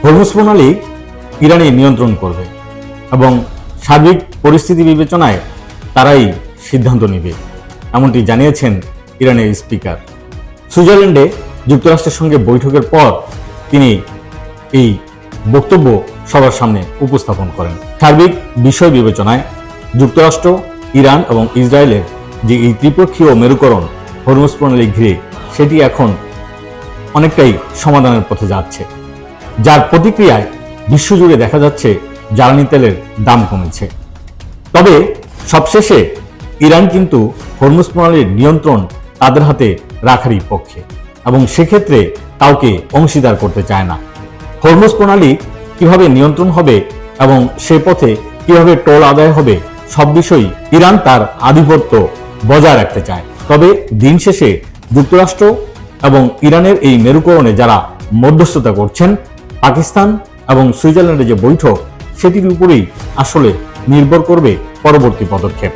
Hormuz প্রণালী ইরানই নিয়ন্ত্রণ করবে এবং সার্বিক পরিস্থিতি বিবেচনায় তারাই সিদ্ধান্ত নেবে, এমনটি জানিয়েছেন ইরানের স্পিকার। সুইজারল্যান্ডে যুক্তরাষ্ট্রের সঙ্গে বৈঠকের পর তিনি এই বক্তব্য সবার সামনে উপস্থাপন করেন। সার্বিক বিষয় বিবেচনায় যুক্তরাষ্ট্র, ইরান এবং ইসরায়েলের যে এই ত্রিপক্ষীয় মেরুকরণ হরমুজ প্রণালী ঘিরে, সেটি এখন অনেকটাই সমাধানের পথে যাচ্ছে, যার প্রতিক্রিয়ায় বিশ্বজুড়ে দেখা যাচ্ছে জ্বালানি তেলের দাম কমেছে। তবে সবশেষে ইরান কিন্তু হরমুজ প্রণালীর নিয়ন্ত্রণ তাদের হাতে রাখারই পক্ষে এবং সেক্ষেত্রে কাউকে অংশীদার করতে চায় না। হরমুজ প্রণালী কিভাবে নিয়ন্ত্রণ হবে এবং সে পথে কিভাবে টোল আদায় হবে, সব বিষয়ই ইরান তার আধিপত্য বজায় রাখতে চায়। তবে দিন শেষে যুক্তরাষ্ট্র এবং ইরানের এই মেরুকরণে যারা মধ্যস্থতা করছেন, পাকিস্তান এবং সুইজারল্যান্ডের যে বৈঠক, সেটির উপরেই আসলে নির্ভর করবে পরবর্তী পদক্ষেপ।